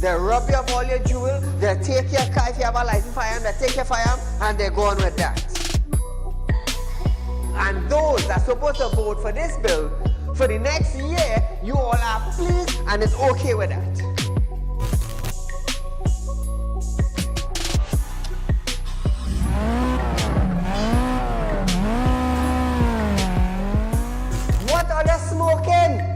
They rob you of all your jewels, they take your car if you have a license firearm, they take your firearm, and they go on with that. And those that are supposed to vote for this bill, for the next year, you all are pleased and it's okay with that. What are they smoking?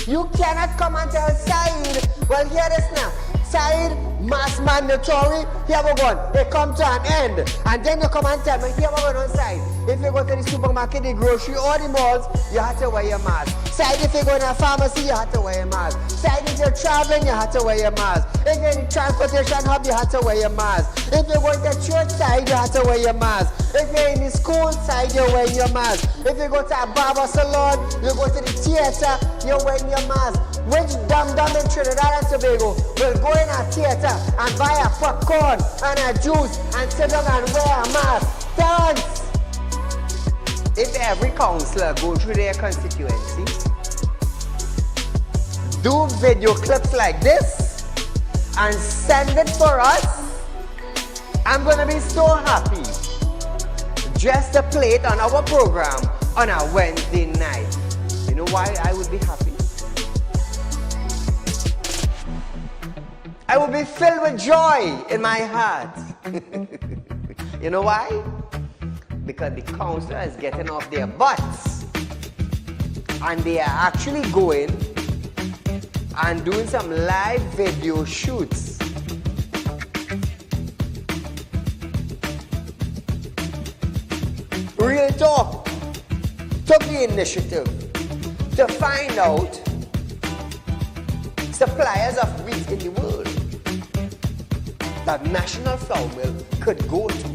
You cannot come and tell Saieed, well, hear this now. Saieed, mass mandatory, here we go. They come to an end. And then you come and tell me, here we go on side. If you go to the supermarket, the grocery, or the malls, you have to wear your mask. Saieed, if you go to a pharmacy, you have to wear your mask. Saieed, if you're traveling, you have to wear your mask. If you're in the transportation hub, you have to wear your mask. If you're going to church side, you have to wear your mask. If you're in the school side, you're wearing your mask. If you go to a barber salon, you go to the theater, you're wearing your mask. Which dum-dum in Trinidad and Tobago will go in a theater and buy a popcorn and a juice and sit down and wear a mask? Thanks! If every councillor go through their constituency, do video clips like this and send it for us, I'm gonna be so happy just to play it on our program on a Wednesday night. You know why I would be happy? I will be filled with joy in my heart. You know why? Because the councillor is getting off their butts and they are actually going and doing some live video shoots. Real Talk took the initiative to find out suppliers of wheat in the world that National Flour Mill could go to.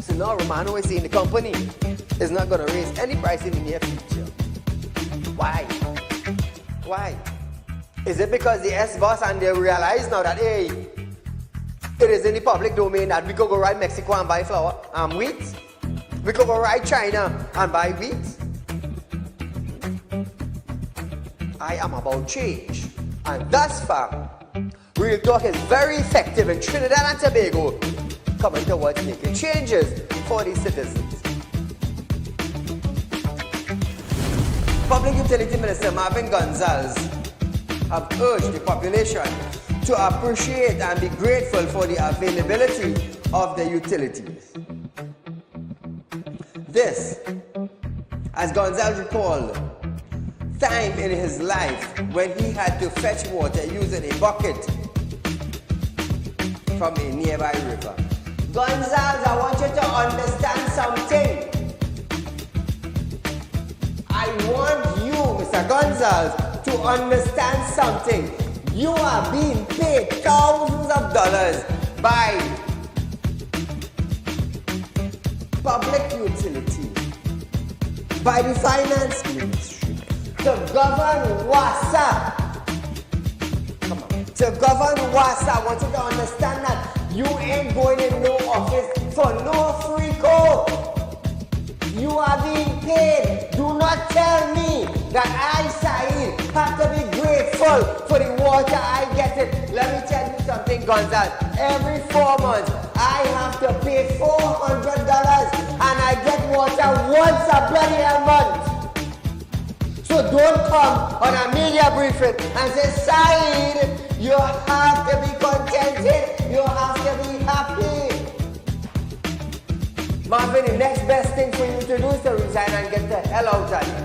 So now Romano is saying the company is not going to raise any price in the near future. Why? Why? Is it because the S-boss and they realize now that, hey, it is in the public domain that we could go right Mexico and buy flour and wheat? We could go right China and buy wheat? I am about change. And thus far, Real Talk is very effective in Trinidad and Tobago coming towards making changes for the citizens. Public Utility Minister Marvin Gonzalez have urged the population to appreciate and be grateful for the availability of the utilities. This, as Gonzalez recalled, time in his life when he had to fetch water using a bucket from a nearby river. Gonzalez, I want you to understand something. I want you, Mr. Gonzalez, to understand something. You are being paid thousands of dollars by public utility, by the finance ministry, to govern WASA. Come on. To govern WASA, I want you to understand that you ain't going in no office for no free code. You are being paid. Do not tell me that I, Saieed, have to be grateful for the water I get it. Let me tell you something, Gonzalez. Every 4 months, I have to pay $400 and I get water once a bloody month. So don't come on a media briefing and say, Saieed, you have to be contented. You have to be happy. Marvin, the next best thing for you to do is to resign and get the hell out of here.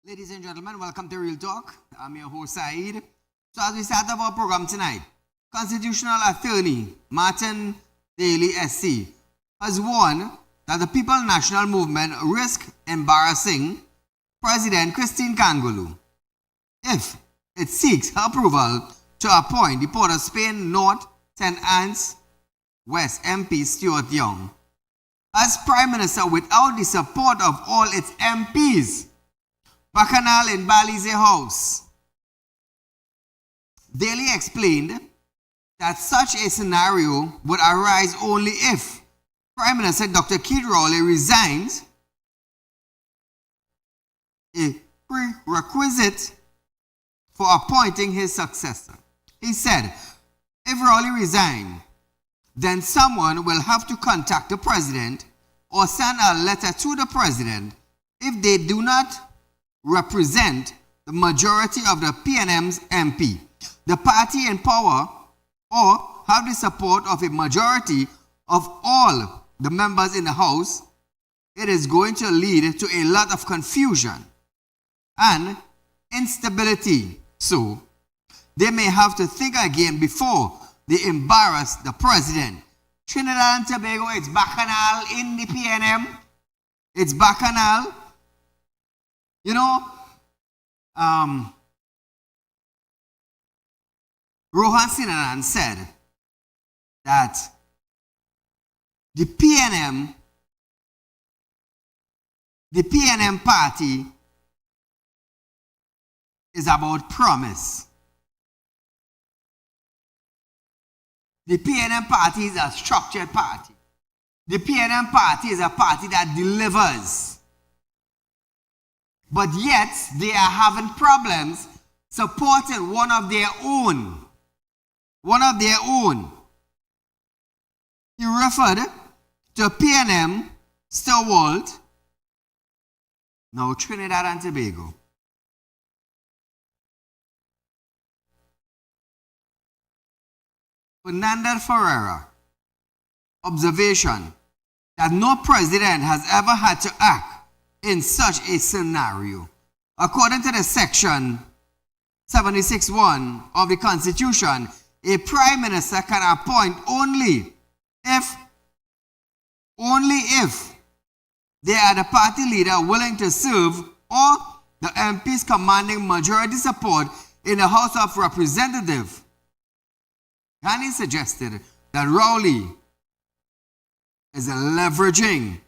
Ladies and gentlemen, welcome to Real Talk. I'm your host, Saeed. So as we start up our program tonight, constitutional attorney Martin Daly SC has warned that the People National Movement risk embarrassing President Christine Kangulu if it seeks her approval to appoint the Port of Spain North St. Anne's West MP Stuart Young as Prime Minister without the support of all its MPs. Bacchanal in Balize House. Daly explained that such a scenario would arise only if Prime Minister Dr. Keith Rowley resigns, a prerequisite for appointing his successor. He said, if Rowley resigns, then someone will have to contact the president or send a letter to the president if they do not represent the majority of the PNM's MP, the party in power, or have the support of a majority of all the members in the House. It is going to lead to a lot of confusion and instability. So, they may have to think again before they embarrass the president. Trinidad and Tobago, it's bacchanal in the PNM. It's bacchanal. You know, Rohan Sinanan said that the PNM party is about promise. The PNM party is a structured party. The PNM party is a party that delivers. But yet, they are having problems supporting one of their own. One of their own. He referred to PNM stalwart, now Trinidad and Tobago. Fernando Ferreira, observation that no president has ever had to act in such a scenario. According to the section 76(1) of the Constitution, a prime minister can appoint only if they are the party leader willing to serve or the MPs commanding majority support in the House of Representatives. And he suggested that Rowley is leveraging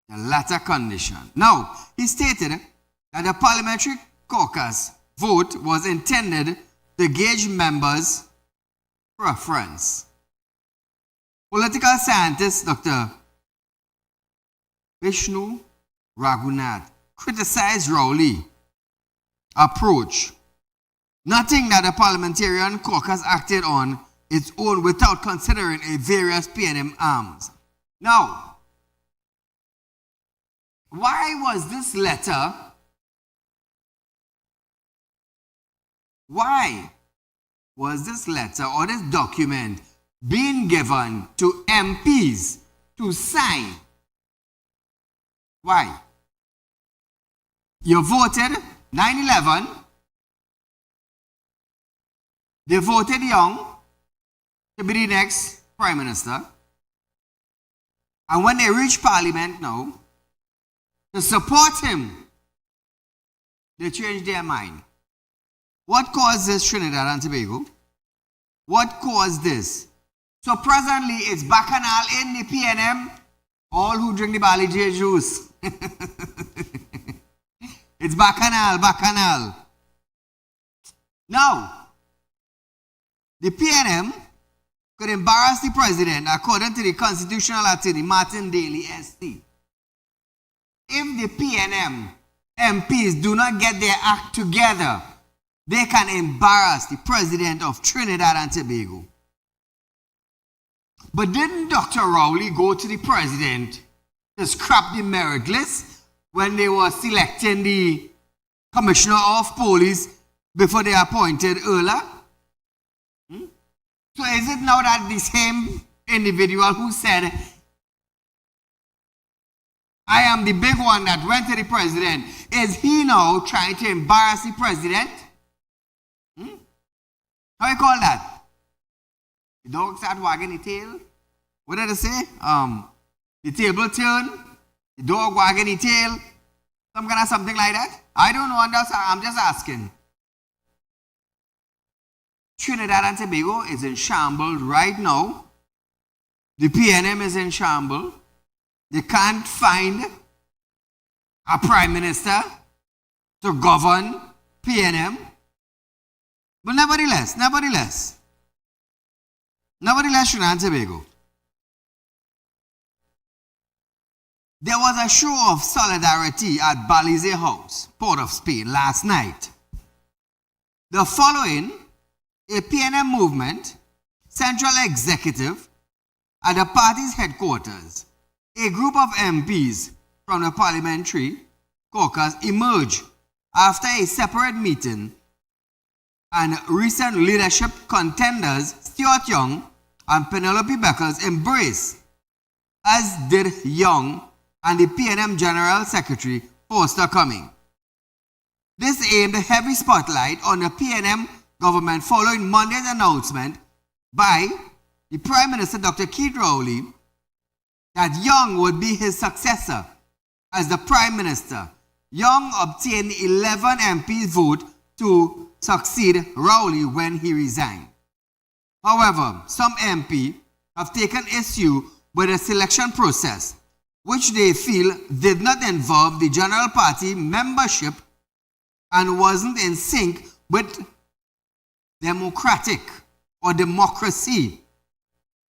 the latter condition. Now, he stated that the parliamentary caucus vote was intended to gauge members' preference. Political scientist Dr. Vishnu Raghunath criticized Rowley's approach, noting that the parliamentarian caucus acted on its own without considering a various PNM arms. Now, why was this letter, or this document being given to MPs to sign? Why? You voted 9/11. They voted Young to be the next prime minister. And when they reach parliament now, to support him, they changed their mind. What caused this, Trinidad and Tobago? What caused this? So presently, it's bacchanal in the PNM. All who drink the Bali J juice. It's bacchanal. Now, the PNM could embarrass the president according to the constitutional attorney Martin Daly ST. If the PNM MPs do not get their act together, they can embarrass the president of Trinidad and Tobago. But didn't Dr. Rowley go to the president to scrap the merit list when they were selecting the commissioner of police before they appointed earlier? So is it now that the same individual who said I am the big one that went to the president. Is he now trying to embarrass the president? How you call that? The dog start wagging the tail. What did I say? The table turn, the dog wagging the tail. Some kind of something like that. I don't know. I'm just asking. Trinidad and Tobago is in shambles right now. The PNM is in shambles. They can't find a prime minister to govern PNM. But nevertheless, Trinidad and Tobago. There was a show of solidarity at Belize House, Port of Spain, last night. The following, a PNM movement, central executive, at the party's headquarters, a group of MPs from the parliamentary caucus emerged after a separate meeting, and recent leadership contenders Stuart Young and Penelope Beckers embraced, as did Young and the PNM General Secretary Foster Cumming. This aimed a heavy spotlight on the PNM government following Monday's announcement by the Prime Minister Dr. Keith Rowley that Young would be his successor as the Prime Minister. Young obtained 11 MPs vote to succeed Rowley when he resigned. However, some MP have taken issue with the selection process, which they feel did not involve the General Party membership and wasn't in sync with democracy.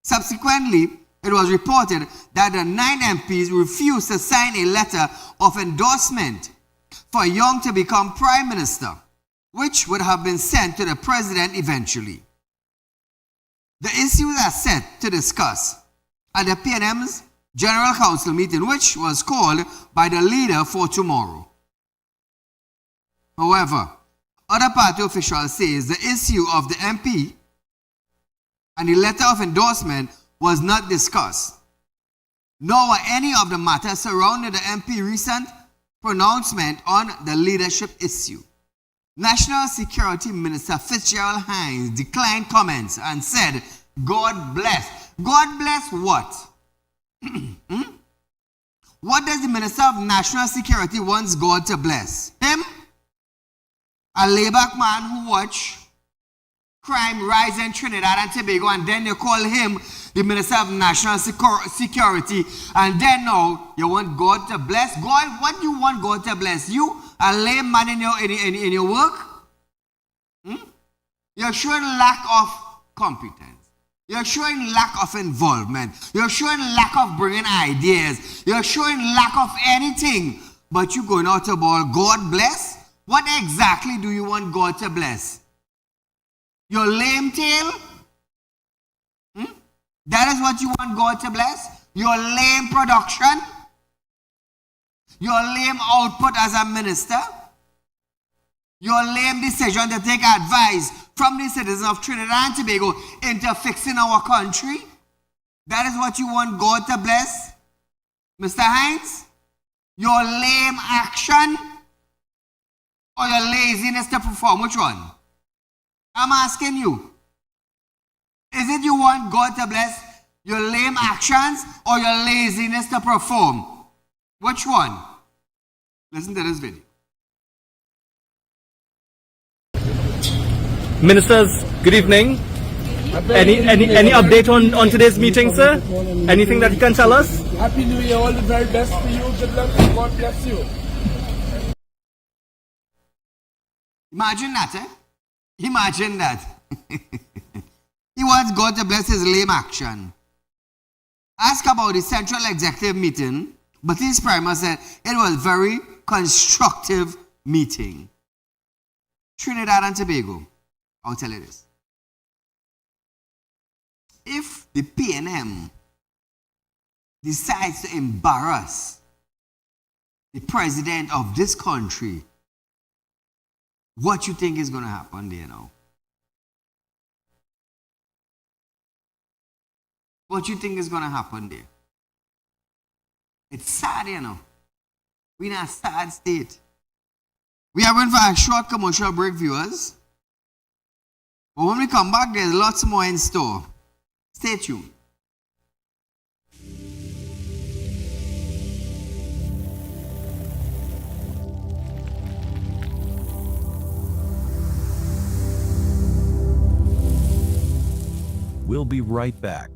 Subsequently, it was reported that the 9 MPs refused to sign a letter of endorsement for Young to become Prime Minister, which would have been sent to the President eventually. The issues are set to discuss at the PNM's General Council meeting, which was called by the leader for tomorrow. However, other party officials say the issue of the MP and the letter of endorsement was not discussed, nor were any of the matters surrounding the MP recent pronouncement on the leadership issue. National Security Minister Fitzgerald Hines declined comments and said, God bless. God bless what? What does the Minister of National Security wants God to bless? Him? A layback man who watch crime rise in Trinidad and Tobago, and then you call him the Minister of National Security, and then now you want God to bless? God, what do you want God to bless? You, a lame man in your work? You're showing lack of competence. You're showing lack of involvement. You're showing lack of bringing ideas. You're showing lack of anything. But you going out about God bless? What exactly do you want God to bless? Your lame tail? That is what you want God to bless? Your lame production? Your lame output as a minister? Your lame decision to take advice from the citizens of Trinidad and Tobago into fixing our country? That is what you want God to bless? Mr. Hines? Your lame action? Or your laziness to perform? Which one? I'm asking you. Is it you want God to bless your lame actions or your laziness to perform? Which one? Listen to this video. Ministers, good evening. Any update on today's meeting, sir? Anything that you can tell us? Happy New Year, all the very best to you. Good luck and God bless you. Imagine that, eh? Imagine that. He wants God to bless his lame action. Ask about the Central Executive meeting, but his primer said it was a very constructive meeting. Trinidad and Tobago, I'll tell you this. If the PNM decides to embarrass the president of this country, what you think is going to happen there now? What you think is going to happen there? It's sad, you know. We're in a sad state. We are going for a short commercial break, viewers. But when we come back, there's lots more in store. Stay tuned. We'll be right back.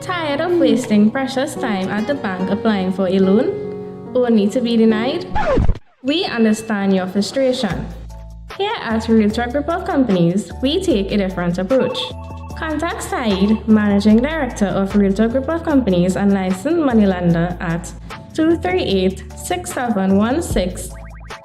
Tired of wasting precious time at the bank applying for a loan, only to be denied? We understand your frustration. Here at Realtalk Group of Companies, we take a different approach. Contact Saieed, Managing Director of Realtalk Group of Companies and licensed moneylender at 238-6716,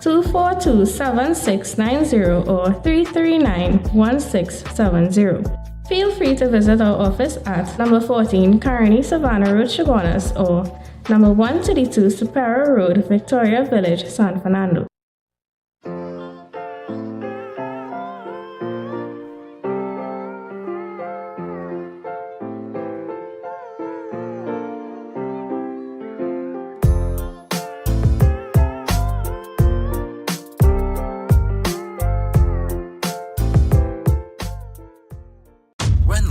242-7690 or 339-1670. Feel free to visit our office at number 14 Carney Savannah Road, Chaguanas, or number 132 Superior Road, Victoria Village, San Fernando.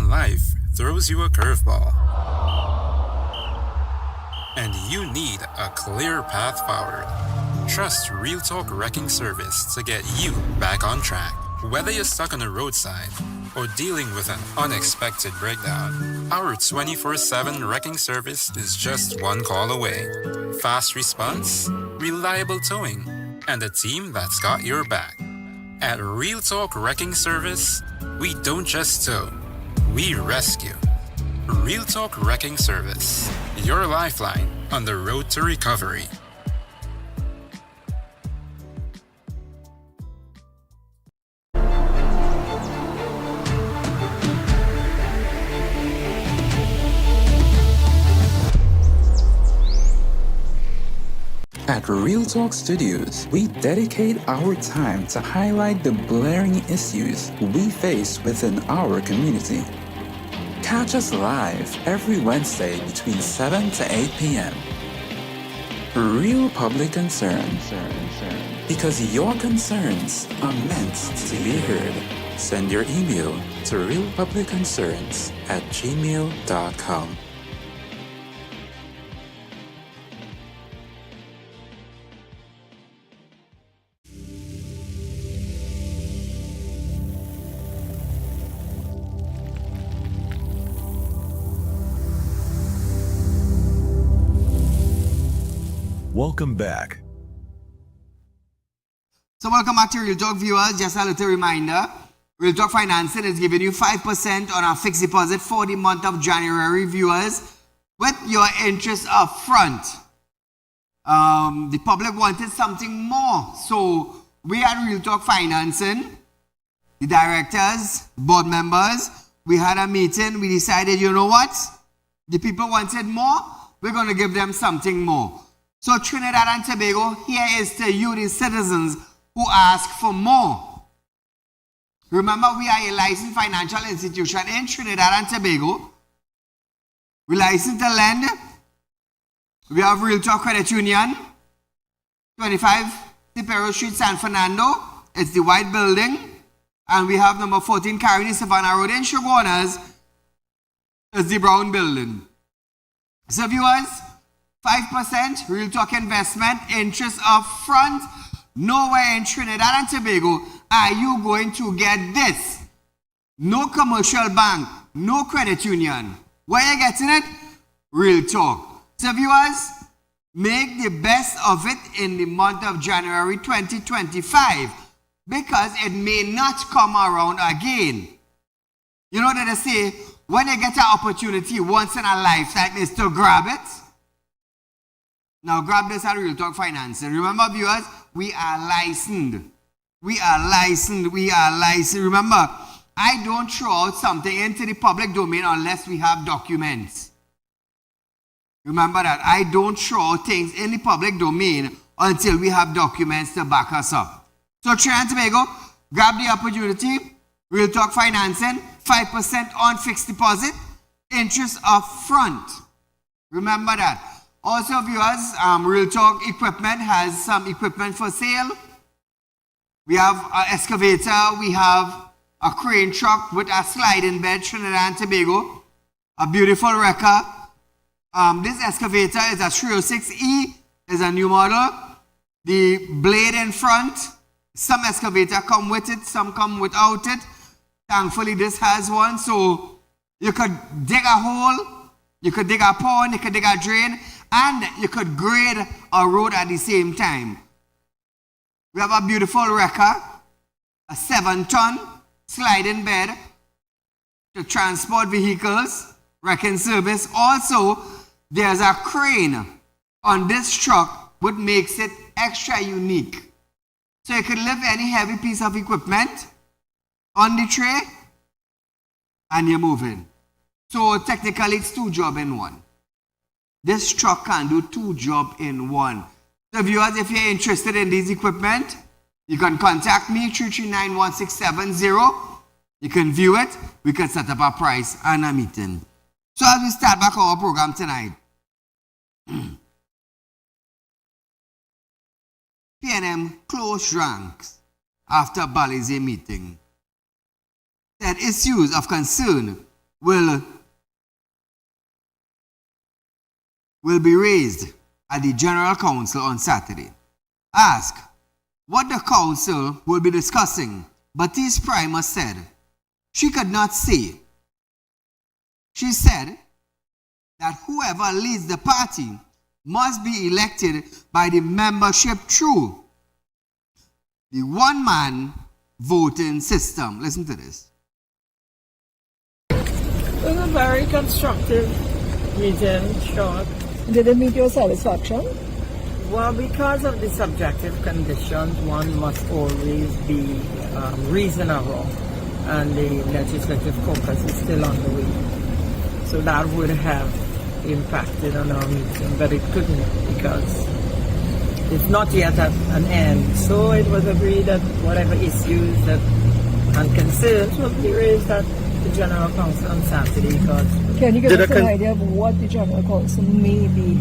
Life throws you a curveball, and you need a clear path forward. Trust Realtalk Wrecking Service to get you back on track. Whether you're stuck on the roadside or dealing with an unexpected breakdown, our 24/7 wrecking service is just one call away. Fast response, reliable towing, and a team that's got your back. At Realtalk Wrecking Service, we don't just tow, we rescue. Realtalk Wrecking Service, your lifeline on the road to recovery. At Realtalk Studios, we dedicate our time to highlight the blaring issues we face within our community. Catch us live every Wednesday between 7 to 8 p.m. Real Public Concern. Because your concerns are meant to be heard. Send your email to realpublicconcerns@gmail.com. Welcome back. So welcome back to Real Talk, viewers. Just a little reminder, Real Talk Financing is giving you 5% on our fixed deposit for the month of January, viewers, with your interest up front. The public wanted something more, so we at Real Talk Financing, the directors, board members, we had a meeting. We decided, you know what? The people wanted more, we're going to give them something more. So Trinidad and Tobago, here is to you, the citizens who ask for more. Remember, we are a licensed financial institution in Trinidad and Tobago. We licensed to lend. We have Realtalk Credit Union, 25 Superior Street, San Fernando. It's the white building. And we have number 14 Carney Savannah Road in Chaguanas. It's the brown building. So viewers, 5% Realtalk investment, interest up front. Nowhere in Trinidad and Tobago are you going to get this. No commercial bank, no credit union. Where are you getting it? Realtalk. So viewers, make the best of it in the month of January 2025 because it may not come around again. You know that they say, when you get an opportunity once in a lifetime is to grab it. Now grab this at Realtalk Financing. Remember viewers, we are licensed. We are licensed. We are licensed. Remember, I don't throw out something into the public domain unless we have documents. Remember that. I don't throw out things in the public domain until we have documents to back us up. So Trinidad and Tobago, grab the opportunity. Realtalk Financing, 5% on fixed deposit, interest up front. Remember that. Also, viewers, Real Talk Equipment has some equipment for sale. We have an excavator, we have a crane truck with a sliding bed, Trinidad and Tobago, a beautiful wrecker. This excavator is a 306E, is a new model. The blade in front, some excavator come with it, some come without it. Thankfully, this has one, so you could dig a hole, you could dig a pond, you could dig a drain, and you could grade a road at the same time. We have a beautiful wrecker, a 7-ton sliding bed to transport vehicles, wrecking service. Also, there's a crane on this truck, which makes it extra unique. So you could lift any heavy piece of equipment on the tray and you're moving. So technically it's 2 jobs in one. This truck can do 2 jobs in one. So viewers, if you're interested in this equipment, you can contact me, 3391670. You can view it. We can set up a price and a meeting. So as we start back our program tonight, PNM closed ranks after Balize meeting. Said issues of concern will be raised at the General Council on Saturday. Asked what the council will be discussing, Baptiste Primer said she could not say. She said that whoever leads the party must be elected by the membership through the one-man voting system. Listen to this. It was a very constructive meeting, short. Did it meet your satisfaction? Well, because of the subjective conditions, one must always be reasonable, and the legislative caucus is still on the way. So that would have impacted on our meeting, but it couldn't because it's not yet at an end. So it was agreed that whatever issues and concerns will be raised at the General Council on Saturday. Can you give us an idea of what the General Council may be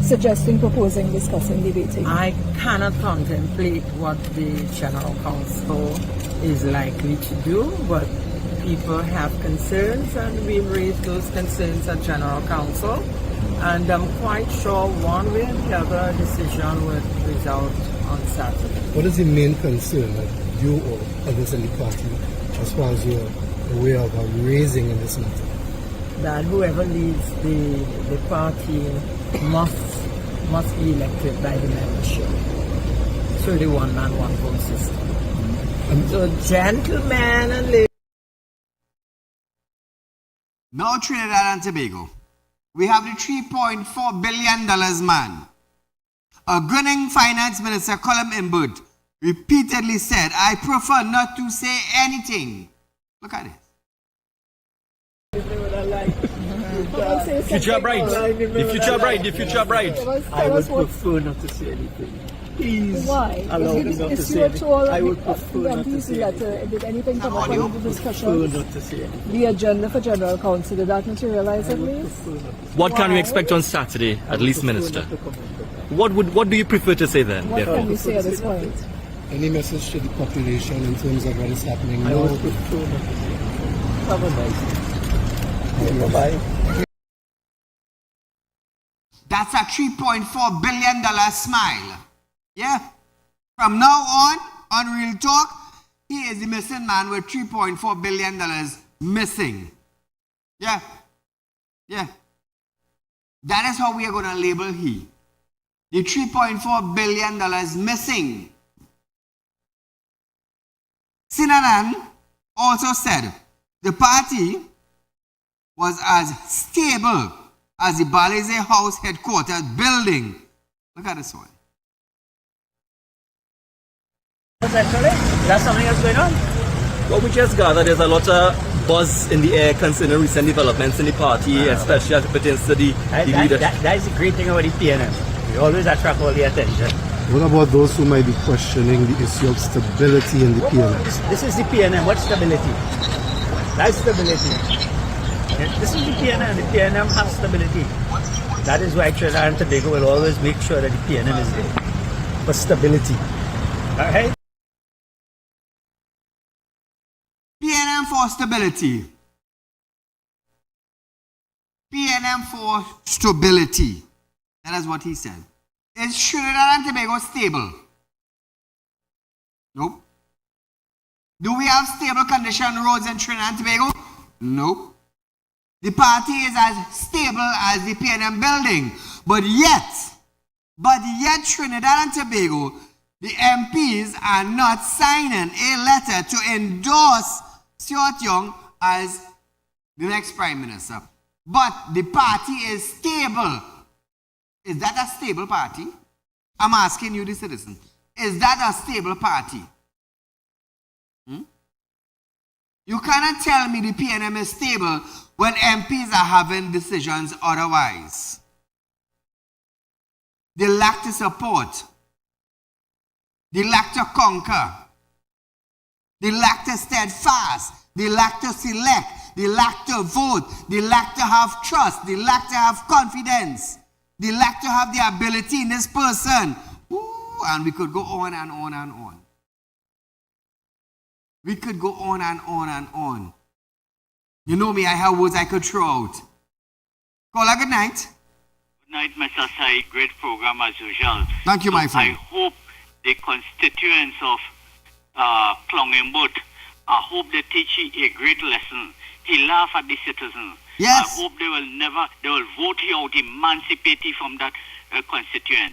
suggesting, proposing, discussing, debating? I cannot contemplate what the General Council is likely to do, but people have concerns and we've raised those concerns at General Council, and I'm quite sure one way or the other decision would result on Saturday. What is the main concern that you or others in the party, as far as you're aware of, raising in this matter? That whoever leads the party must be elected by the membership through the one-man, one-vote system. So gentlemen and ladies. Now Trinidad and Tobago, we have the $3.4 billion man. A grinning finance minister, Colum Imbert, repeatedly said, I prefer not to say anything. Look at it. Future bride. The future bride. The future bride. I would prefer not to say anything. Please why? allow me not to say anything. I would prefer not to say anything. Did anything come up in the discussion? I would prefer not to say anything. The agenda for General Council, did that materialize at least? What can we expect on Saturday, at least, Minister? What do you prefer to say then? What can you say at this point? Any message to the population in terms of what is happening I now? would prefer not to say anything. Have a nice day. Bye-bye. That's a $3.4 billion smile. Yeah. From now on Real Talk, he is the missing man with $3.4 billion missing. Yeah. Yeah. That is how we are going to label he. The $3.4 billion missing. Sinanan also said the party was as stable as the Balize House headquarters building. Look at this one. That's something that's going on. Well, we just gathered there's a lot of buzz in the air concerning recent developments in the party, especially as it pertains to the leadership. That is the great thing about the PNM. We always attract all the attention. What about those who might be questioning the issue of stability in the PNM? This is the PNM. What stability? That's stability. This is the PNM. The PNM has stability. That is why Trinidad and Tobago will always make sure that the PNM is there for stability. All right? PNM for stability. PNM for stability. That is what he said. Is Trinidad and Tobago stable? Nope. Do we have stable condition roads in Trinidad and Tobago? Nope. The party is as stable as the PNM building. But yet Trinidad and Tobago, the MPs are not signing a letter to endorse Stuart Young as the next Prime Minister. But the party is stable. Is that a stable party? I'm asking you, the citizen. Is that a stable party? You cannot tell me the PNM is stable when MPs are having decisions otherwise. They lack to support. They lack to conquer. They lack to steadfast. They lack to select. They lack to vote. They lack to have trust. They lack to have confidence. They lack to have the ability in this person. Ooh, and we could go on and on and on. We could go on and on and on. You know me, I have words I could throw out. Caller, good night. Good night, Mr. Saeed. Great program as usual. Thank you, my friend. I hope the constituents of Clongenboot, I hope they teach you a great lesson. He laugh at the citizens. Yes. I hope they will vote you out, emancipate you from that constituent.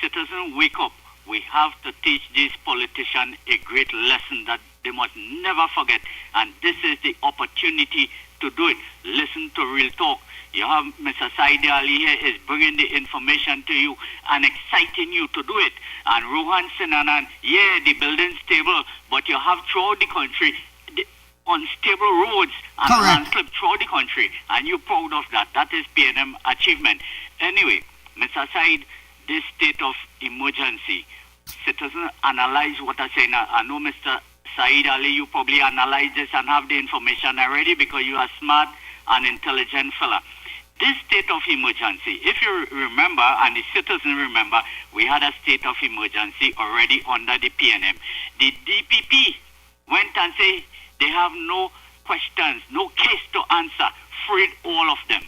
Citizens, wake up. We have to teach these politicians a great lesson that they must never forget. And this is the opportunity to do it. Listen to Real Talk. You have Mr. Saieed Ali here is bringing the information to you and exciting you to do it. And Rohan Sinanan, yeah, the building's stable, but you have throughout the country unstable roads and landslip throughout the country. And you're proud of that. That is PNM achievement. Anyway, Mr. Saeed, this state of emergency, citizens analyze what I say now. I know Mr. Saieed Ali, you probably analyze this and have the information already because you are smart and intelligent fella. This state of emergency, if you remember, and the citizens remember, we had a state of emergency already under the PNM. The DPP went and said they have no questions, no case to answer, freed all of them.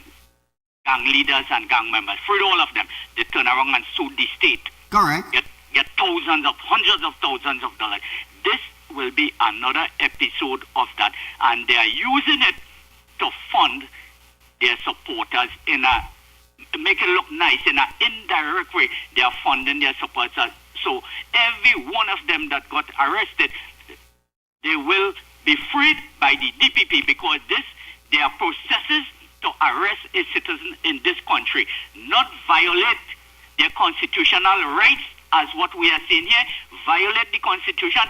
Gang leaders and gang members, freed all of them. They turn around and sued the state. Correct. Get hundreds of thousands of dollars. This will be another episode of that, and they are using it to fund their supporters in a, make it look nice, in an indirect way. They are funding their supporters. So every one of them that got arrested, they will be freed by the DPP because they are processes to arrest a citizen in this country, not violate their constitutional rights as what we are seeing here, violate the constitution,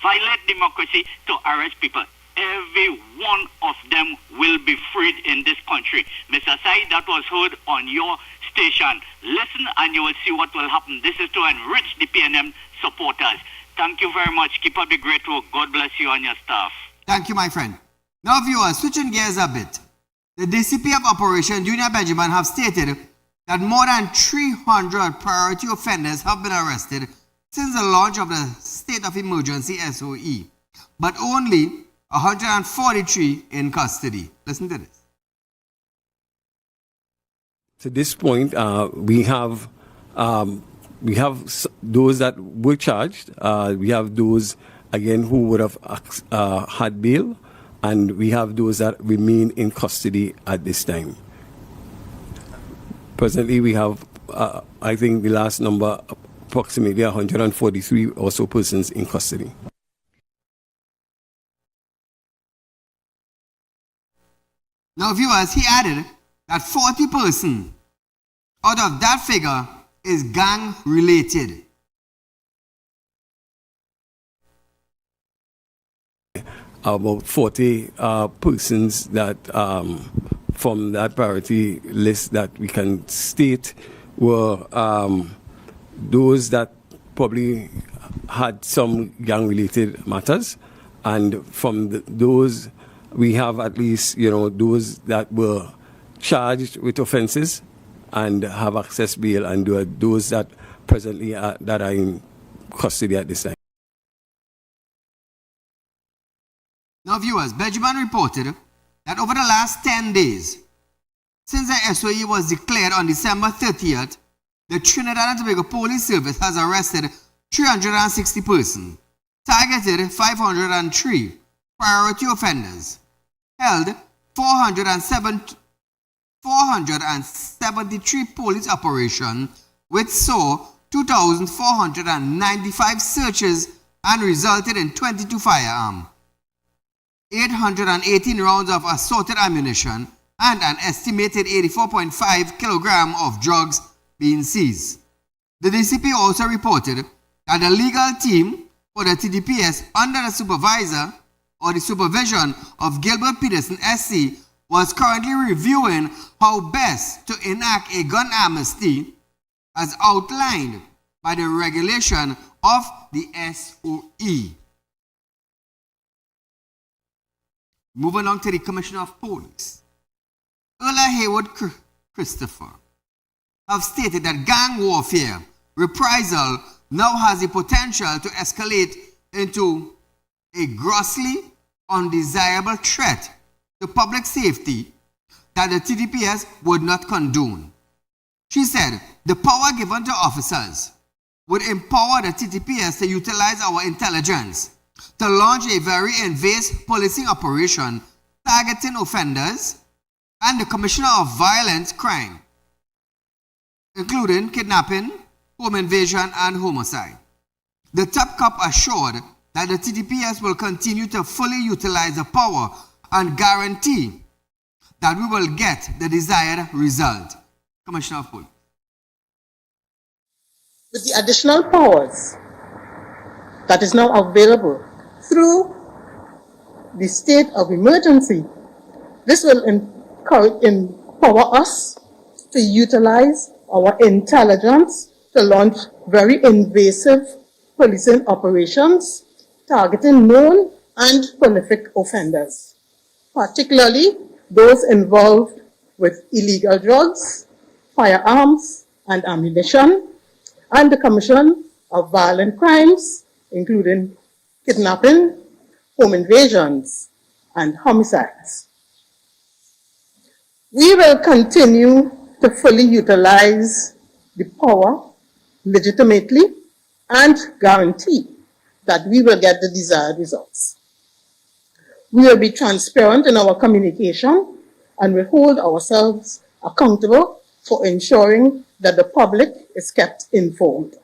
violate democracy to arrest people. Every one of them will be freed in this country. Mr. Saeed, that was heard on your station. Listen and you will see what will happen. This is to enrich the PNM supporters. Thank you very much. Keep up the great work. God bless you and your staff. Thank you, my friend. Now, viewers, switching gears a bit. The DCP of Operation Junior Benjamin have stated that more than 300 priority offenders have been arrested since the launch of the state of emergency SOE, but only 143 in custody. Listen to this. To this point, we have those that were charged. We have those again who would have had bail, and we have those that remain in custody at this time. Presently, we have, I think the last number, approximately 143 or so persons in custody. Now, viewers, he added that 40% out of that figure is gang related. About 40 persons that from that priority list that we can state were those that probably had some gang-related matters, and from those we have at least those that were charged with offences and have access bail, and those that presently that are in custody at this time. Now, viewers, Benjamin reported that over the last 10 days, since the SOE was declared on December 30th, the Trinidad and Tobago Police Service has arrested 360 persons, targeted 503 priority offenders, held 473 police operations, which saw 2,495 searches and resulted in 22 firearms, 818 rounds of assorted ammunition, and an estimated 84.5 kilograms of drugs being seized. The DCP also reported that the legal team for the TDPS under the supervision of Gilbert Peterson SC was currently reviewing how best to enact a gun amnesty as outlined by the regulation of the SOE. Moving on to the Commissioner of Police. Earl Haywood Christopher have stated that gang warfare reprisal now has the potential to escalate into a grossly undesirable threat to public safety that the TDPS would not condone. She said the power given to officers would empower the TDPS to utilize our intelligence to launch a very invasive policing operation targeting offenders and the commissioner of violent crime, including kidnapping, home invasion, and homicide. The top cop assured that the TDPS will continue to fully utilize the power and guarantee that we will get the desired result. Commissioner of Police. With the additional powers that is now available through the state of emergency, this will empower us to utilize our intelligence to launch very invasive policing operations targeting known and prolific offenders, particularly those involved with illegal drugs, firearms and ammunition, and the commission of violent crimes, including kidnapping, home invasions, and homicides. We will continue to fully utilize the power legitimately and guarantee that we will get the desired results. We will be transparent in our communication and will hold ourselves accountable for ensuring that the public is kept informed.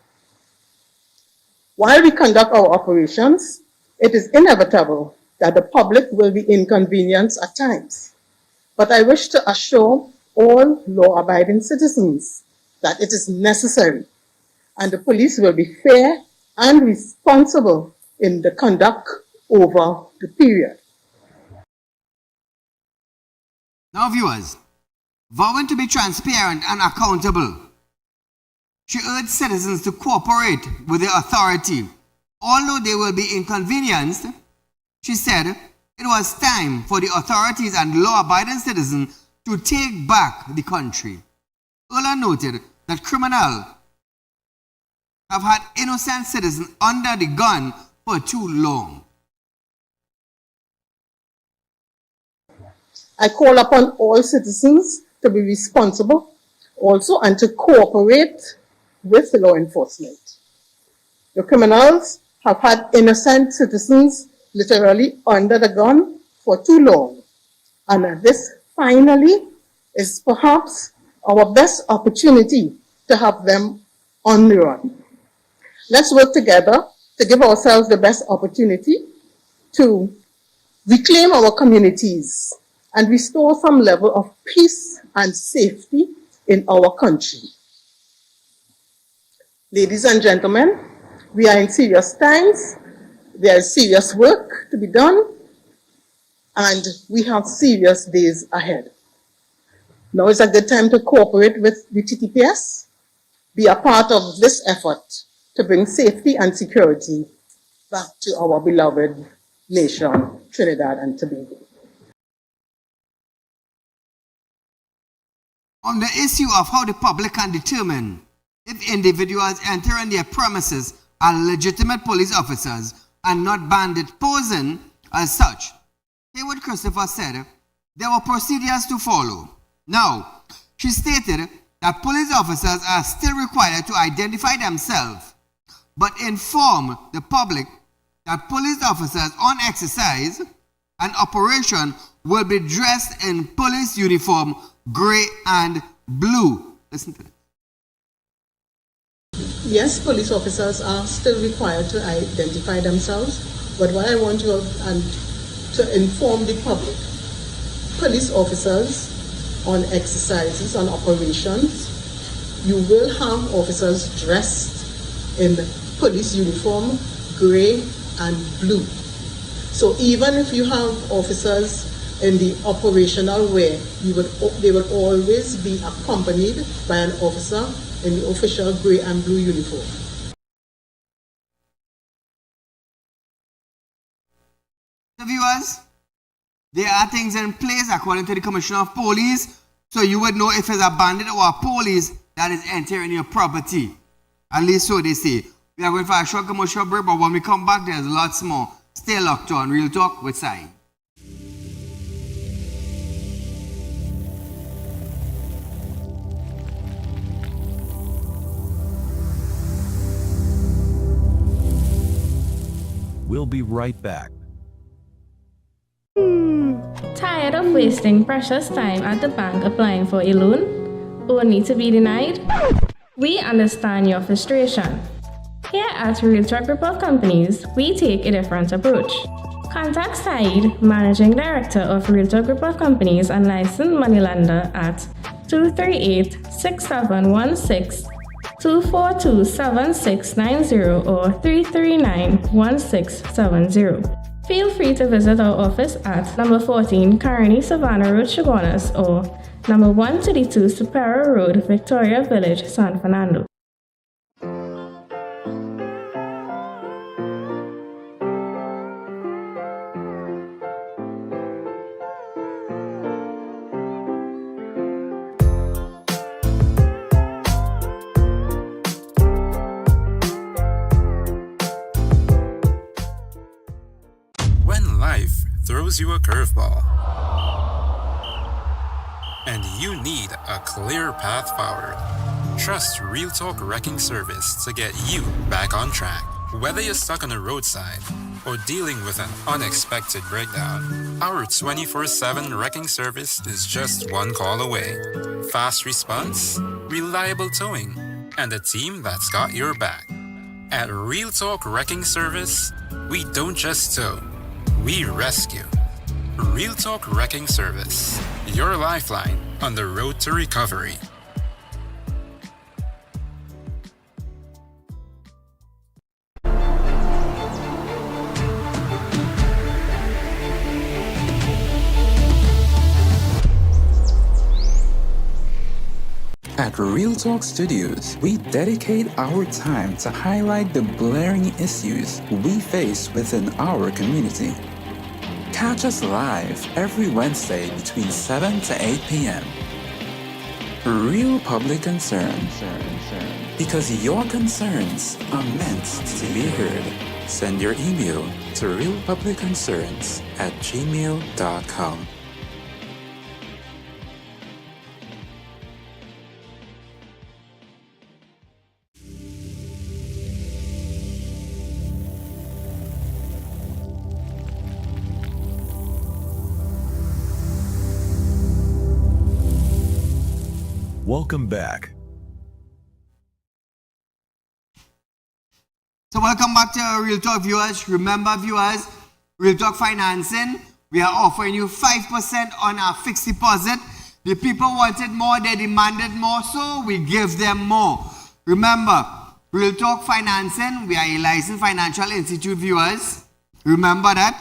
While we conduct our operations, it is inevitable that the public will be inconvenienced at times. But I wish to assure all law-abiding citizens that it is necessary and the police will be fair and responsible in the conduct over the period. Now, viewers, vowing to be transparent and accountable, she urged citizens to cooperate with the authority. Although they will be inconvenienced, she said it was time for the authorities and law-abiding citizens to take back the country. Ola noted that criminals have had innocent citizens under the gun for too long. I call upon all citizens to be responsible also and to cooperate with law enforcement. The criminals have had innocent citizens literally under the gun for too long. And this finally is perhaps our best opportunity to have them on the run. Let's work together to give ourselves the best opportunity to reclaim our communities and restore some level of peace and safety in our country. Ladies and gentlemen, we are in serious times. There is serious work to be done, and we have serious days ahead. Now is a good time to cooperate with the TTPS, be a part of this effort to bring safety and security back to our beloved nation, Trinidad and Tobago. On the issue of how the public can determine if individuals entering their premises are legitimate police officers and not bandit posing as such, Haywood Christopher said there were procedures to follow. Now, she stated that police officers are still required to identify themselves, but inform the public that police officers on exercise and operation will be dressed in police uniform, grey and blue. Listen to that. Yes, police officers are still required to identify themselves, but what I want you to inform the public, police officers on exercises, on operations, you will have officers dressed in police uniform, grey and blue. So even if you have officers in the operational wear, they would always be accompanied by an officer in the official grey and blue uniform. So viewers, there are things in place according to the Commissioner of Police, so you would know if it's a bandit or a police that is entering your property. At least so they say. We are going for a short commercial break, but when we come back, there's lots more. Stay locked on Real Talk with Saieed. We'll be right back. Tired of wasting precious time at the bank applying for a loan, only to be denied? We understand your frustration. Here at Real Talk Group of Companies, we take a different approach. Contact Saieed, Managing Director of Real Talk Group of Companies and licensed moneylender at 238-6716, 242-7690 or 339-1670. Feel free to visit our office at number 14 Carney Savannah Road, Chaguanas, or number 132 Superior Road, Victoria Village, San Fernando. Life throws you a curveball, and you need a clear path forward. Trust Real Talk Wrecking Service to get you back on track. Whether you're stuck on a roadside or dealing with an unexpected breakdown, our 24/7 wrecking service is just one call away. Fast response, reliable towing, and a team that's got your back. At Real Talk Wrecking Service, we don't just tow, we rescue. Real Talk Wrecking Service, your lifeline on the road to recovery. At Real Talk Studios, we dedicate our time to highlight the blaring issues we face within our community. Catch us live every Wednesday between 7 to 8 p.m. Real Public Concern. Because your concerns are meant to be heard. Send your email to realpublicconcerns@gmail.com. Welcome back. So welcome back to Real Talk viewers. Remember viewers, Real Talk Financing, we are offering you 5% on our fixed deposit. The people wanted more, they demanded more, so we give them more. Remember, Real Talk Financing, we are a licensed financial institute viewers. Remember that.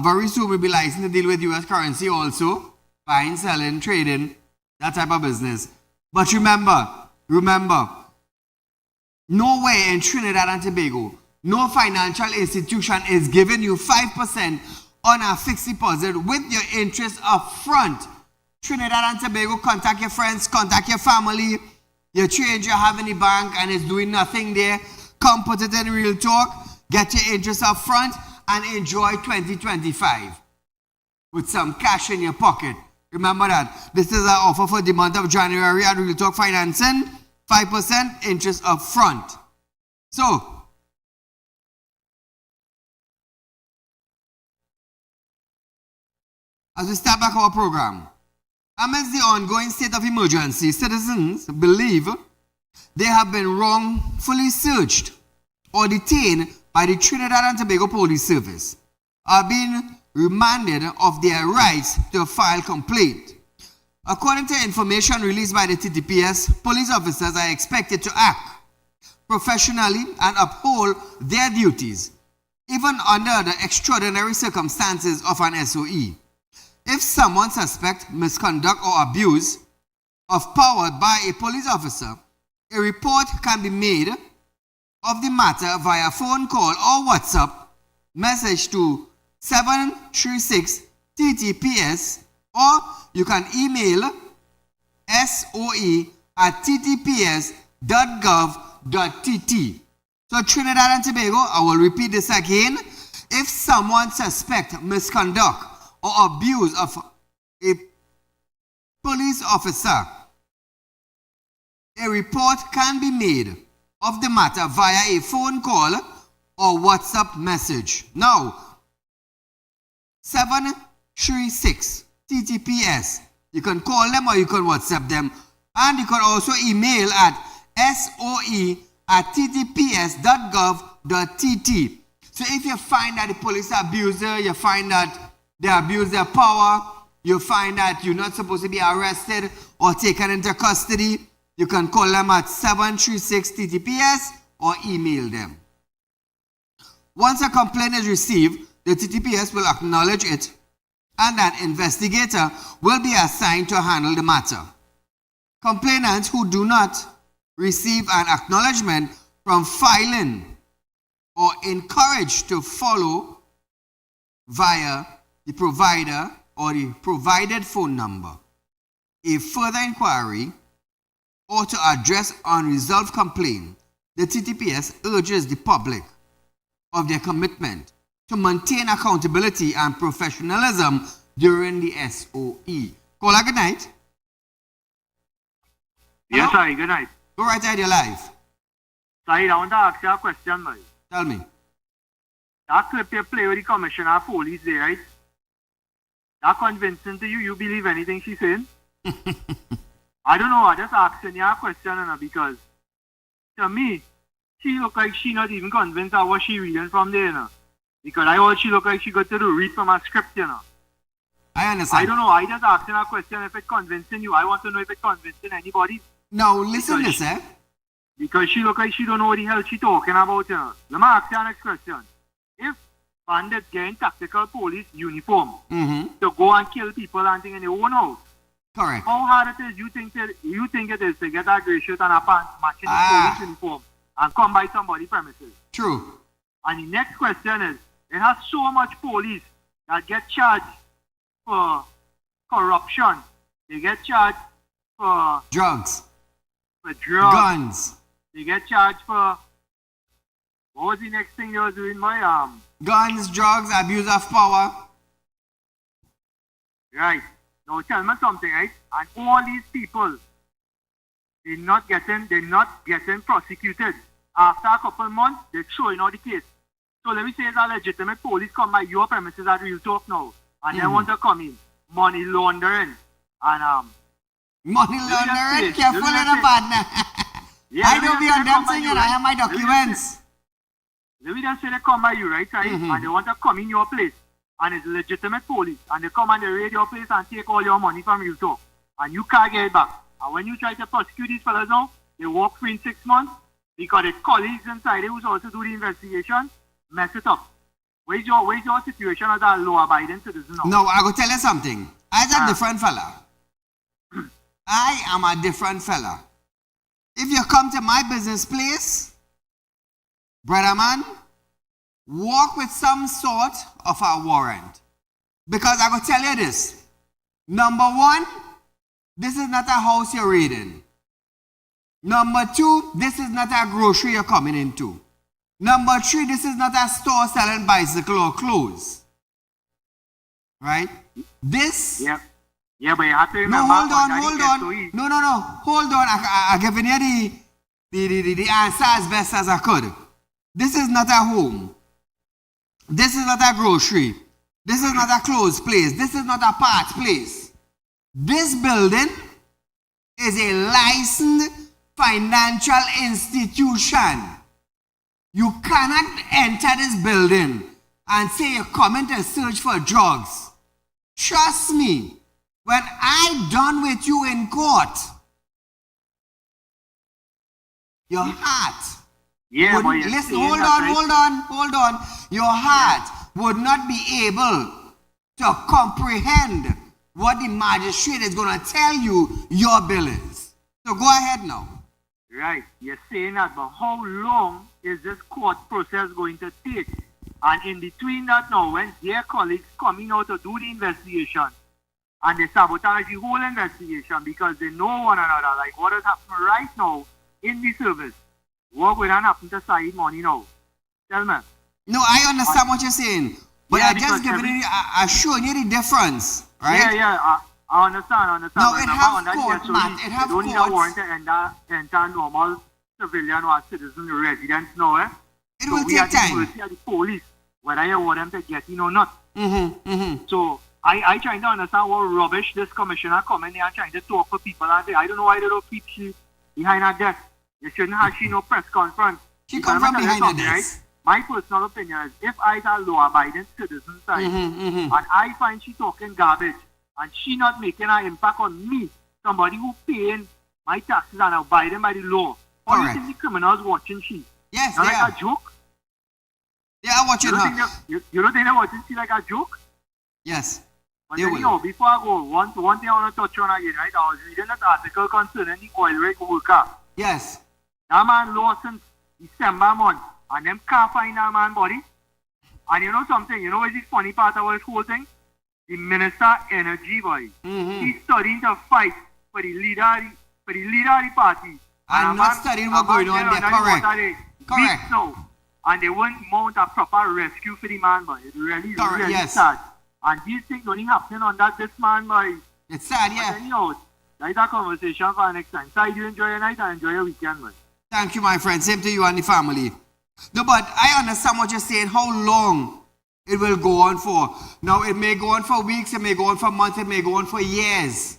Very soon we'll be licensed to deal with US currency also. Buying, selling, trading, that type of business. But remember, nowhere in Trinidad and Tobago, no financial institution is giving you 5% on a fixed deposit with your interest up front. Trinidad and Tobago, contact your friends, contact your family. Your change you have in the bank and it's doing nothing there. Come put it in Real Talk, get your interest up front, and enjoy 2025 with some cash in your pocket. Remember that. This is our offer for the month of January at Real Talk Financing. 5% interest up front. So, as we start back our program, amidst the ongoing state of emergency, citizens believe they have been wrongfully searched or detained by the Trinidad and Tobago Police Service, are being reminded of their rights to file complaint. According to information released by the TTPS, police officers are expected to act professionally and uphold their duties, even under the extraordinary circumstances of an SOE. If someone suspects misconduct or abuse of power by a police officer, a report can be made of the matter via phone call or WhatsApp message to 736 TTPS, or you can email soe@ttps.gov.tt. So Trinidad and Tobago, I will repeat this again. If someone suspects misconduct or abuse of a police officer, a report can be made of the matter via a phone call or WhatsApp message. Now, 736 TTPS. You can call them or you can WhatsApp them. And you can also email at soe@ttps.gov.tt. So if you find that the police abuser, you find that they abuse their power, you find that you're not supposed to be arrested or taken into custody, you can call them at 736 TTPS or email them. Once a complaint is received, the TTPS will acknowledge it and an investigator will be assigned to handle the matter. Complainants who do not receive an acknowledgement from filing or encouraged to follow via the provider or the provided phone number a further inquiry or to address unresolved complaint, the TTPS urges the public of their commitment to maintain accountability and professionalism during the SOE. Caller, good night. Yes, hi, good night. Go right ahead, you're live. Saeed, I want to ask you a question, boy. Tell me. That clip you play with the commissioner of police there, right? That convincing to you, you believe anything she's saying? I don't know, I just asking you a question, because to me, she look like she not even convinced of what she reading from there, because I heard she look like she got to read from a script, I understand. I don't know, I just asking a question if it's convincing you. I want to know if it's convincing anybody. Now, listen this, Because she look like she don't know what the hell she talking about, Let me ask you the next question. If bandits get in tactical police uniform to go and kill people and things in their own house, correct. How hard it is you think it is to get a grey shirt and a pants matching the police uniform and come by somebody's premises? True. And the next question is, it has so much police that get charged for corruption. They get charged for drugs. For drugs. Guns. They get charged for, what was the next thing they were doing, my guns, drugs, abuse of power. Right. Now tell me something, right? And all these people, they're not getting prosecuted. After a couple months, they're throwing out the case. So let me say it's a legitimate police come by your premises at Real Talk now, and they want to come in. Money laundering. And money laundering? Careful in a partner. I don't be on them saying I have my documents. Let me just say they come by you, right? And they want to come in your place. And it's legitimate police. And they come and they raid your place and take all your money from Real Talk. And you can't get it back. And when you try to prosecute these fellas now, they walk free in 6 months because the colleagues inside who's also do the investigation mess it up. Where's your situation as a law-abiding citizen now? No, I will tell you something. I'm a different fella. I am a different fella. If you come to my business place, brother man, walk with some sort of a warrant. Because I will tell you this. Number one, this is not a house you're raiding. Number 2, this is not a grocery you're coming into. Number 3, this is not a store selling bicycle or clothes. Right? This... Yeah, but you have to remember... No, hold on. No. Hold on. I'm giving you the answer as best as I could. This is not a home. This is not a grocery. This is not a clothes place. This is not a parts place. This building is a licensed financial institution. You cannot enter this building and say you're coming to search for drugs. Trust me, when I done with you in court, your heart would, listen, hold on. Your heart would not be able to comprehend what the magistrate is going to tell you your bill is. So go ahead now. Right, you're saying that, but how long is this court process going to take? And in between that now, when their colleagues coming out to do the investigation, and they sabotage the whole investigation because they know one another, like what is happening right now in the service, what will happen to Saieed money now? Tell me. No, I understand what you're saying, but I just giving you, I showing you the difference, right? Yeah, I understand. No, it have court, Matt. It have court. You don't need a warrant to enter normal civilian or citizen residence now, eh? It will take time. We are the police, whether you want them to get in or not. So I trying to understand what rubbish this commissioner coming here and trying to talk for people and say, I don't know why they don't keep she behind her desk. You shouldn't have she no press conference. She come from behind her desk. Right? My personal opinion is, if I a law-abiding citizen side, and I find she talking garbage, and she not making an impact on me, somebody who paying my taxes and abiding by the law, how do you think the criminals watching she? Yes, not they like are. a joke? They are watching her. You don't think they're watching she like a joke? Yes. But anyhow, before I go, one thing I want to touch on again, right? I was reading that article concerning the oil rig worker. Yes. That man lost since December month, and them can't find that man body. And you know something, you know what's the funny part about this whole thing? The Minister of Energy, boy. He's studying to fight for the leader of the party. And not studying what's going on there, correct. So, and they won't mount a proper rescue for the man, boy. It's really sad. And these things only happening on this man, boy. It's sad, yeah. But anyhow, that's a conversation for next time. So you enjoy your night and enjoy your weekend, boy. Thank you, my friend. Same to you and the family. No, but I understand what you're saying, how long it will go on for. Now, it may go on for weeks, it may go on for months, it may go on for years.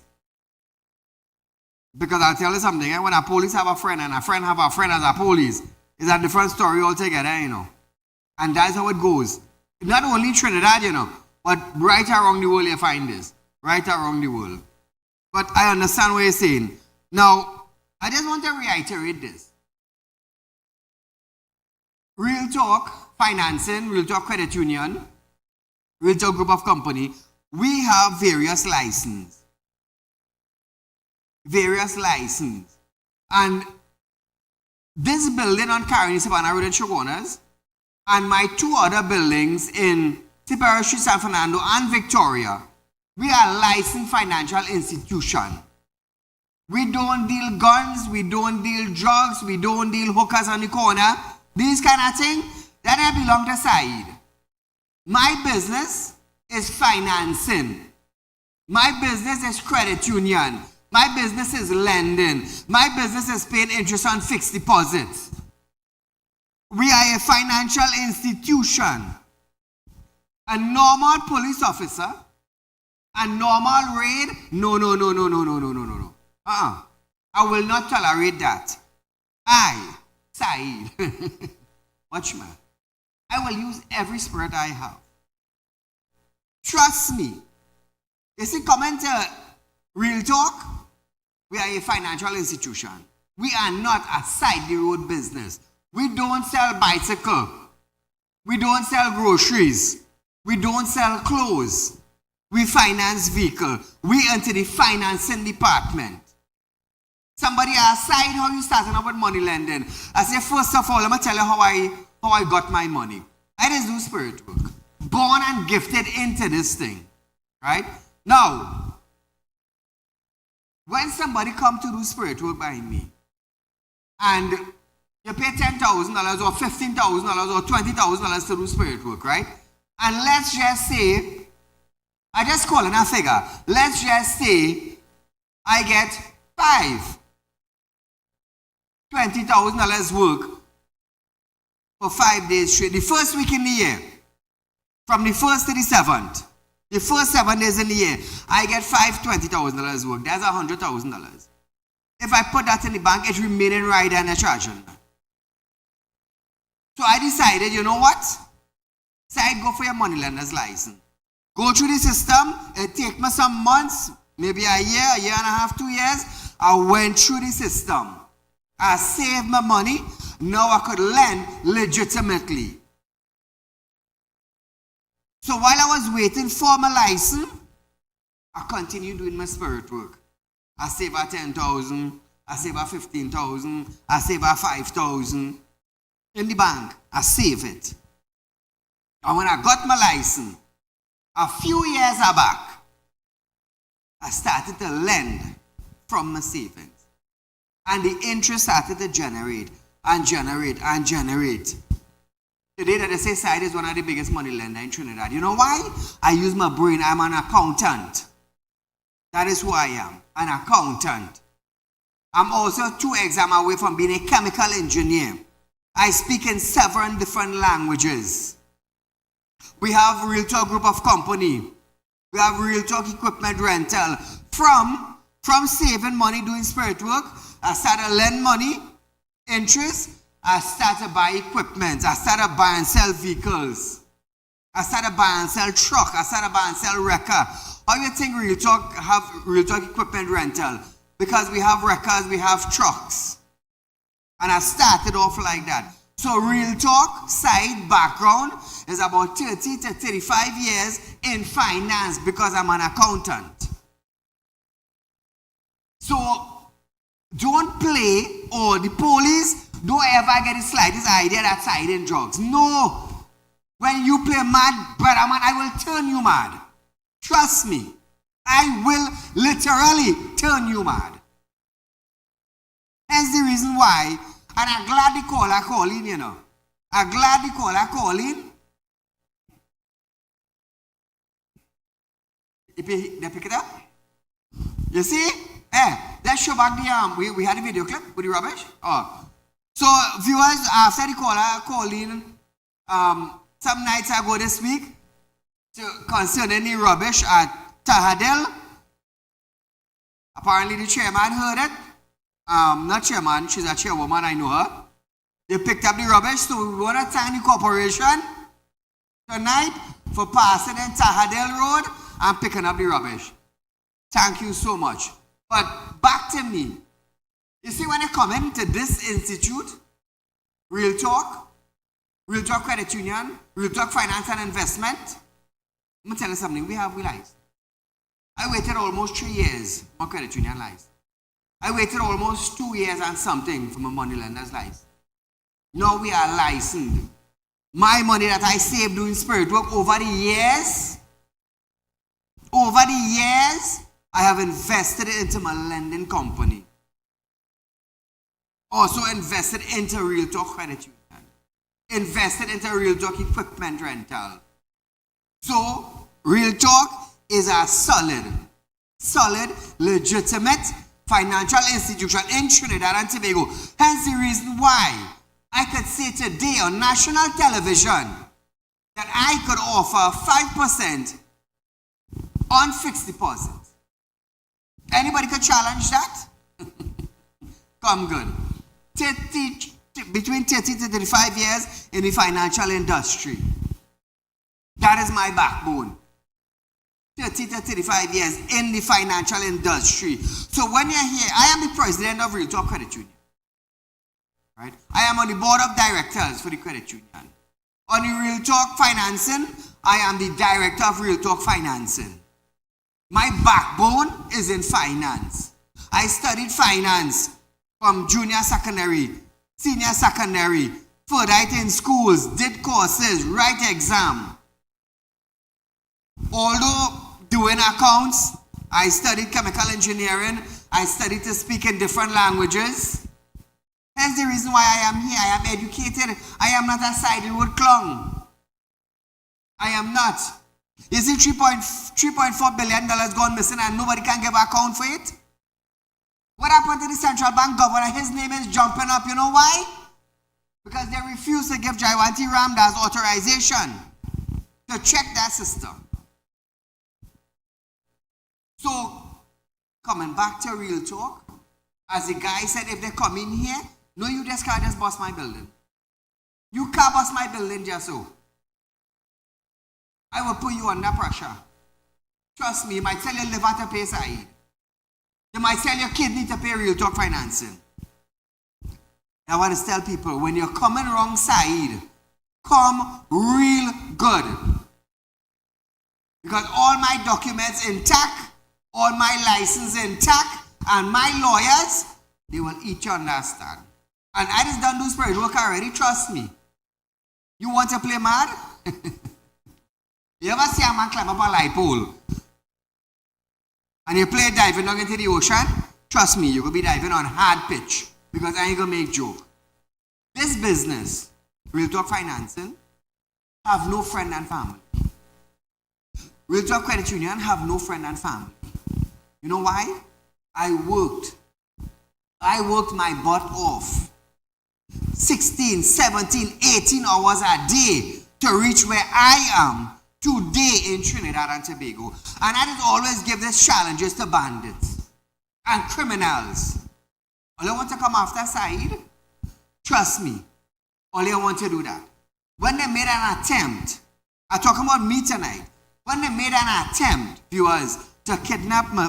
Because I'll tell you something, when a police have a friend and a friend have a friend as a police, it's a different story altogether, you know. And that's how it goes. Not only in Trinidad, you know, but right around the world you find this. Right around the world. But I understand what you're saying. Now, I just want to reiterate this. Real Talk Financing, Real Talk Credit Union, Real Talk Group of Company, we have various licenses. And this building on Caroni Savannah Road in Chaguanas, and my 2 other buildings in Tipperary Street, San Fernando, and Victoria, we are a licensed financial institution. We don't deal guns, we don't deal drugs, we don't deal hookers on the corner. These kind of things, that belong to Saieed. My business is financing. My business is credit union. My business is lending. My business is paying interest on fixed deposits. We are a financial institution. A normal police officer, a normal raid, no. I will not tolerate that. Saieed, watch man. I will use every spirit I have. Trust me. You see, comment Real Talk. We are a financial institution. We are not a side the road business. We don't sell bicycle. We don't sell groceries. We don't sell clothes. We finance vehicle. We enter the financing department. Somebody asked, Saieed, how you starting up with money lending? I say, first of all, let me tell you how I got my money. I just do spirit work. Born and gifted into this thing. Right? Now, when somebody come to do spirit work by me, and you pay $10,000 or $15,000 or $20,000 to do spirit work, right? And let's just say, I just call it a figure. Let's just say I get $20,000 work for 5 days straight. The first week in the year, from the 1st to the 7th, the first 7 days in the year, I get $20,000 work. That's $100,000. If I put that in the bank, it's remaining right there and they're charging me. So I decided, you know what? So I'd go for your moneylender's license. Go through the system. It take me some months, maybe a year and a half, 2 years. I went through the system. I saved my money. Now I could lend legitimately. So while I was waiting for my license, I continued doing my spirit work. I save a 10,000, I save a 15,000, I save a 5,000 in the bank. I save it. And when I got my license, a few years back, I started to lend from my savings. And the interest started to generate and generate and generate. Today that they say Saieed is one of the biggest money lender in Trinidad. You know why? I use my brain. I'm an accountant. That is who I am, an accountant. I'm also 2 exams away from being a chemical engineer. I speak in 7 different languages. We have Real Talk Group of Company. We have Real Talk Equipment Rental. From saving money doing spirit work, I started lend money, interest. I started buy equipment. I started buy and sell vehicles. I started buy and sell truck. I started buy and sell wrecker. How do you think Real Talk have Real Talk Equipment Rental? Because we have wreckers, we have trucks. And I started off like that. So Real Talk side background is about 30 to 35 years in finance because I'm an accountant. So don't play, or the police don't ever get the slightest idea that's hiding drugs. No. When you play mad, brother man, I will turn you mad. Trust me. I will literally turn you mad. That's the reason why, and I'm glad the caller call in, you know. I'm glad the caller call in. They pick it up. You see? Let's show back the we had a video clip with the rubbish. Oh. So viewers, after the caller called in some nights ago this week concerning the rubbish at Tahadel, apparently the chairman heard it. Not chairman, she's a chairwoman, I know her. They picked up the rubbish, so we want to thank the corporation tonight for passing in Tahadel Road and picking up the rubbish. Thank you so much. But back to me. You see, when I come into this institute, Real Talk Credit Union, Real Talk Finance and Investment, I'm going to tell you something, we license. I waited almost 3 years for my credit union license. I waited almost 2 years and something for my money lender's license. Now we are licensed. My money that I saved doing spirit work over the years, I have invested it into my lending company. Also invested into Real Talk Credit Union. Invested into Real Talk Equipment Rental. So, Real Talk is a solid, legitimate financial institution in Trinidad and Tobago. Hence the reason why I could say today on national television that I could offer 5% on fixed deposit. Anybody could challenge that? Come good. Between 30 to 35 years in the financial industry. That is my backbone. 30 to 35 years in the financial industry. So when you're here, I am the president of Real Talk Credit Union. Right? I am on the board of directors for the credit union. On the Real Talk Financing, I am the director of Real Talk Financing. My backbone is in finance. I studied finance from junior secondary, senior secondary, further in schools, did courses, write exam. Although doing accounts, I studied chemical engineering I study to speak in different languages. That's the reason why I am here. I am educated. I am not a side road clown. I am not. You see $3.4 billion gone missing and nobody can give account for it? What happened to the central bank governor? His name is jumping up. You know why? Because they refuse to give Jaywanti Ramdas authorization to check that system. So, coming back to real talk, as the guy said, if they come in here, no, you just can't just bust my building. You can't bust my building just so. I will put you under pressure. Trust me, you might tell your liver to pay Saieed. You might tell your kid need to pay Real Talk financing. I want to tell people, when you're coming wrong side, come real good. Because all my documents intact, all my license intact, and my lawyers, they will each understand. And I just done do spirit work already, trust me. You want to play mad? You ever see a man climb up a light pole? And you play diving down into the ocean? Trust me, you're going to be diving on hard pitch. Because I ain't going to make joke. This business, Real Talk Financing, have no friend and family. Real Talk Credit Union have no friend and family. You know why? I worked my butt off. 16, 17, 18 hours a day to reach where I am today in Trinidad and Tobago. And I just always give these challenges to bandits and criminals. All you want to come after Saieed? Trust me. All you want to do that. When they made an attempt, I'm talking about me tonight. When they made an attempt, viewers, to kidnap my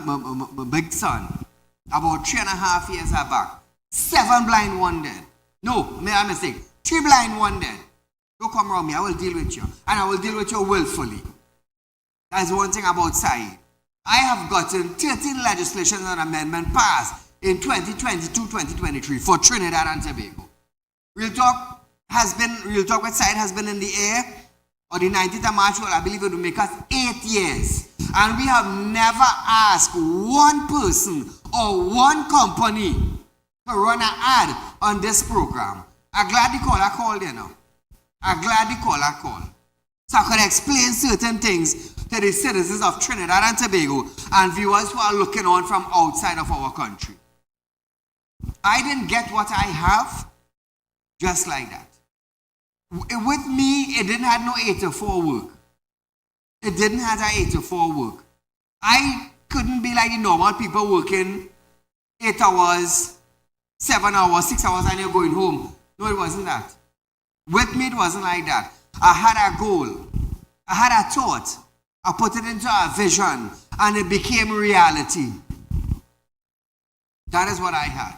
big son, about 3.5 years back, 7 blind, 1 dead. No, made a mistake. 3 blind, 1 dead. Don't come around me, I will deal with you. And I will deal with you willfully. That's one thing about Saieed. I have gotten 13 legislation and amendment passed in 2022-2023 for Trinidad and Tobago. Real Talk with Saieed has been in the air on the 19th of March, well, I believe it will make us 8 years. And we have never asked one person or one company to run an ad on this program. I'm glad the caller called, you know. I'm glad the caller called. So I could explain certain things to the citizens of Trinidad and Tobago and viewers who are looking on from outside of our country. I didn't get what I have just like that. With me, it didn't have no 8 to 4 work. It didn't have an 8 to 4 work. I couldn't be like the normal people working 8 hours, 7 hours, 6 hours, and you're going home. No, it wasn't that. With me, it wasn't like that. I had a goal. I had a thought. I put it into a vision, and it became reality. That is what I had.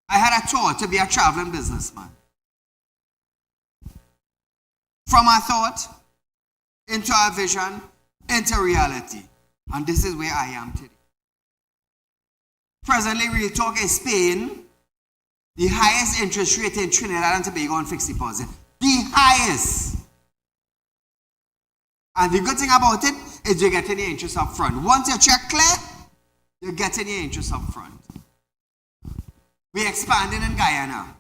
I had a thought to be a traveling businessman. From a thought, into a vision, into reality. And this is where I am today. Presently, Real Talk is paying the highest interest rate in Trinidad and Tobago on fixed deposit. The highest. And the good thing about it is you're getting your interest up front. Once your check clear, you're getting your interest up front. We're expanding in Guyana.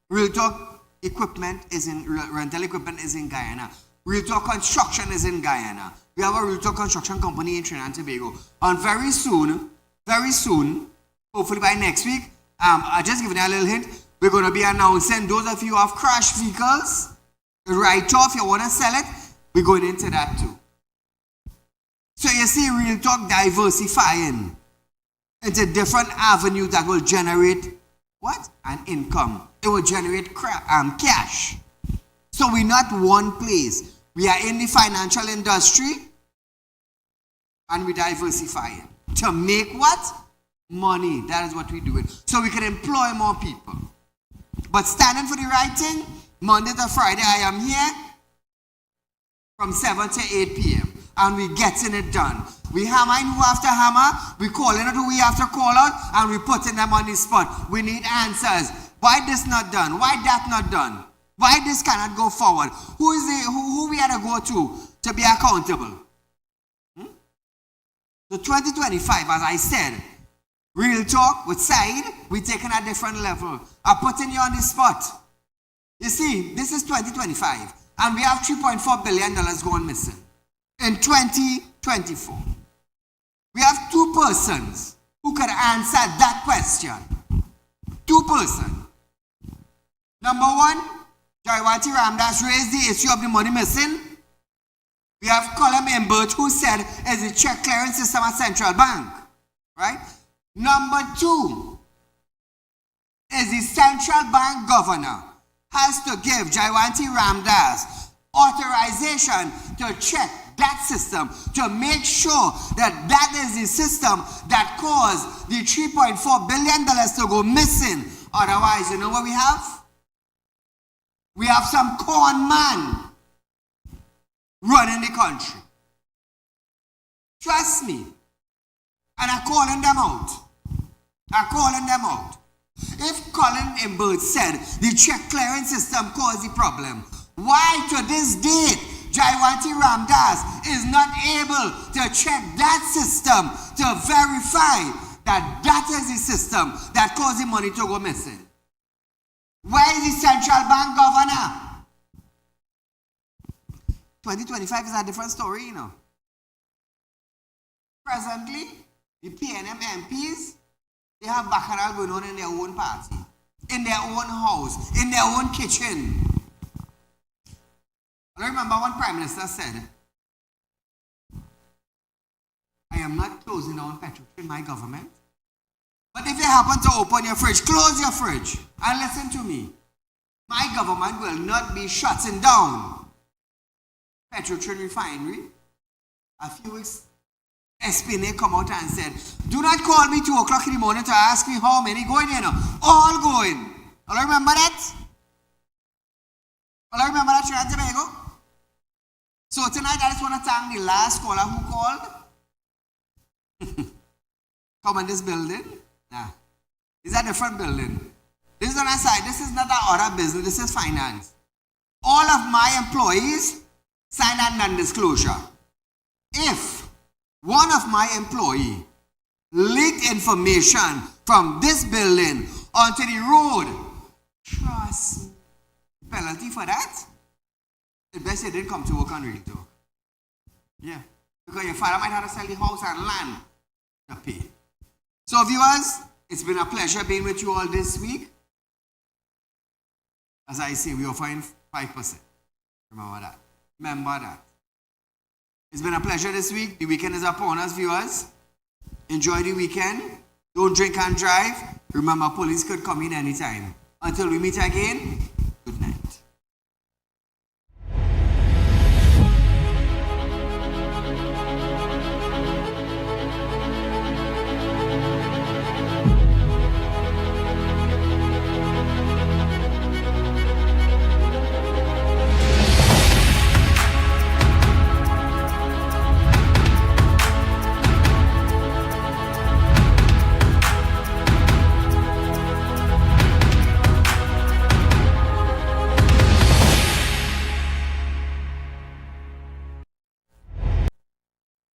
Real Talk equipment is in, rental equipment is in Guyana. Real Talk construction is in Guyana. We have a Real Talk construction company in Trinidad and Tobago. And very soon, hopefully by next week, I'll just give you a little hint, we're going to be announcing those of you who have crashed vehicles, write off, you want to sell it, we're going into that too. So you see Real Talk diversifying into different avenues that will generate what? An income. It will generate cash. So we're not one place. We are in the financial industry and we're diversifying. To make what? Money. That is what we're doing. So we can employ more people. But standing for the right thing, Monday to Friday, I am here from 7 to 8 p.m. And we're getting it done. We hammer in who have to hammer, we call in who we have to call out, and we putting them on the spot. We need answers. Why this not done? Why that not done? Why this cannot go forward? Who we had to go to be accountable? So 2025, as I said, Real talk with Saieed, we taking a different level. I'm putting you on the spot. You see, this is 2025, and we have $3.4 billion going missing. In 2024, we have 2 persons who could answer that question. 2 persons. Number 1, Jaiwati Ramdas raised the issue of the money missing. We have Colum Imbert who said it's the check clearance system at Central Bank. Right? Number 2 is the Central Bank governor has to give Jaiwanti Ramdas authorization to check that system to make sure that that is the system that caused the $3.4 billion to go missing. Otherwise, you know what we have? We have some con man running the country. Trust me. And I'm calling them out. I'm calling them out. If Colin Imbert said the check clearance system caused the problem, why to this date Jaiwanti Ramdas is not able to check that system to verify that that is the system that caused the money to go missing? Where is the Central Bank governor? 2025 is a different story, you know. Presently, the PNM MPs, they have baccarat going on in their own party, in their own house, in their own kitchen. I remember one Prime Minister said, I am not closing down petrol in my government. But if you happen to open your fridge, close your fridge and listen to me. My government will not be shutting down Petrotrin refinery. A few weeks, SPNA come out and said, do not call me 2 o'clock in the morning to ask me how many going, you know. All going. All remember that? All remember that, Trinidad and Tobago? So tonight I just want to thank the last caller who called. Come in this building. Nah. This is a different building. This is on our side. This is not our other business. This is finance. All of my employees sign a non-disclosure. If one of my employees leaked information from this building onto the road, trust me, penalty for that? The best you didn't come to work on Real Talk. Yeah. Because your father might have to sell the house and land to pay. So viewers, it's been a pleasure being with you all this week. As I say, we are offering 5%. Remember that. Remember that. It's been a pleasure this week. The weekend is upon us, viewers. Enjoy the weekend. Don't drink and drive. Remember, police could come in anytime. Until we meet again,